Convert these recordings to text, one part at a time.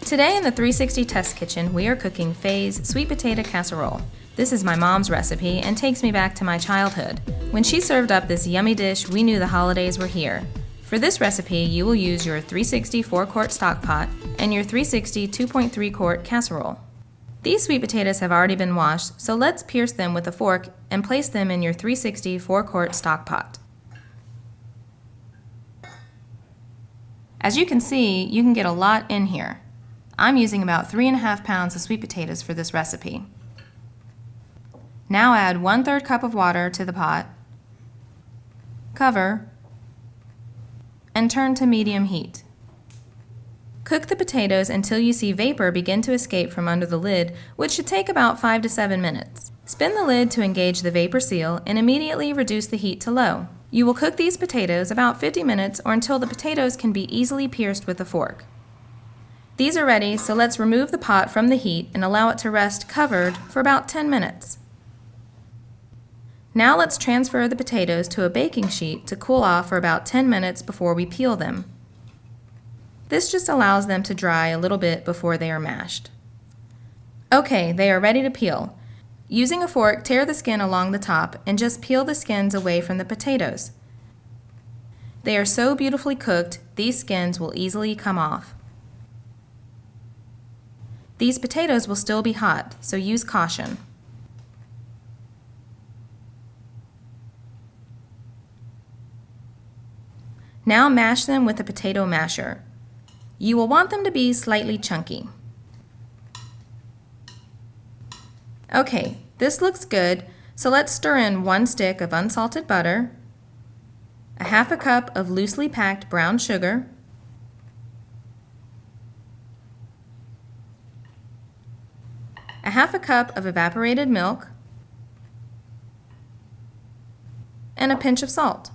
Today in the 360 Test Kitchen, we are cooking Faye's sweet potato casserole. This is my mom's recipe and takes me back to my childhood. When she served up this yummy dish, we knew the holidays were here. For this recipe, you will use your 360 4-quart stock pot and your 360 2.3-quart casserole. These sweet potatoes have already been washed, so let's pierce them with a fork and place them in your 360 4-quart stock pot. As you can see, you can get a lot in here. I'm using about 3.5 pounds of sweet potatoes for this recipe. Now add 1/3 cup of water to the pot, cover, and turn to medium heat. Cook the potatoes until you see vapor begin to escape from under the lid, which should take about 5 to 7 minutes. Spin the lid to engage the vapor seal and immediately reduce the heat to low. You will cook these potatoes about 50 minutes or until the potatoes can be easily pierced with a fork. These are ready, so let's remove the pot from the heat and allow it to rest covered for about 10 minutes. Now let's transfer the potatoes to a baking sheet to cool off for about 10 minutes before we peel them. This just allows them to dry a little bit before they are mashed. Okay, they are ready to peel. Using a fork, tear the skin along the top and just peel the skins away from the potatoes. They are so beautifully cooked, these skins will easily come off. These potatoes will still be hot, so use caution. Now mash them with a potato masher. You will want them to be slightly chunky. Okay, this looks good, so let's stir in 1 stick of unsalted butter, a 1/2 cup of loosely packed brown sugar, a 1/2 cup of evaporated milk, and a pinch of salt.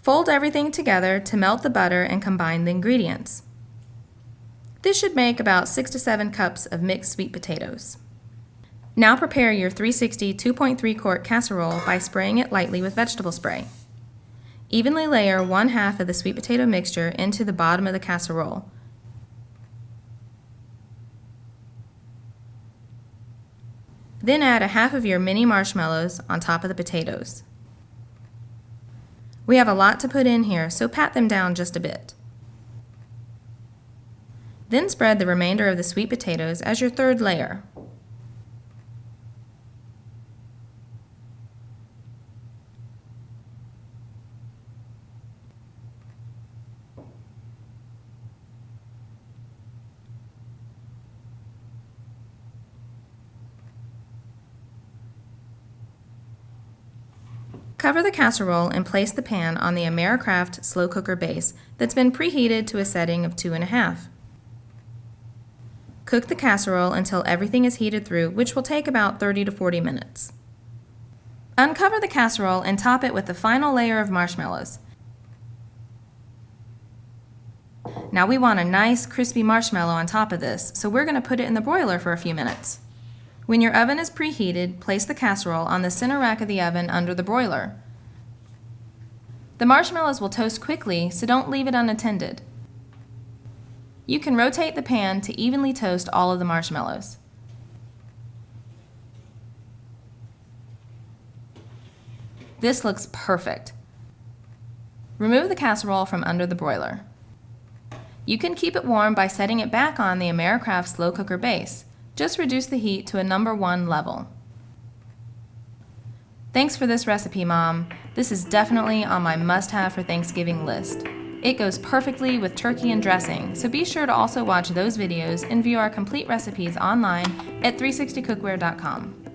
Fold everything together to melt the butter and combine the ingredients. This should make about 6 to 7 cups of mixed sweet potatoes. Now prepare your 360 2.3-quart casserole by spraying it lightly with vegetable spray. Evenly layer 1/2 of the sweet potato mixture into the bottom of the casserole. Then add 1/2 of your mini marshmallows on top of the potatoes. We have a lot to put in here, so pat them down just a bit. Then spread the remainder of the sweet potatoes as your 3rd layer. Cover the casserole and place the pan on the Americraft slow cooker base that's been preheated to a setting of 2.5. Cook the casserole until everything is heated through, which will take about 30 to 40 minutes. Uncover the casserole and top it with the final layer of marshmallows. Now we want a nice crispy marshmallow on top of this, so we're going to put it in the broiler for a few minutes. When your oven is preheated, place the casserole on the center rack of the oven under the broiler. The marshmallows will toast quickly, so don't leave it unattended. You can rotate the pan to evenly toast all of the marshmallows. This looks perfect. Remove the casserole from under the broiler. You can keep it warm by setting it back on the Americraft slow cooker base. Just reduce the heat to a number 1 level. Thanks for this recipe, Mom. This is definitely on my must-have for Thanksgiving list. It goes perfectly with turkey and dressing, so be sure to also watch those videos and view our complete recipes online at 360cookware.com.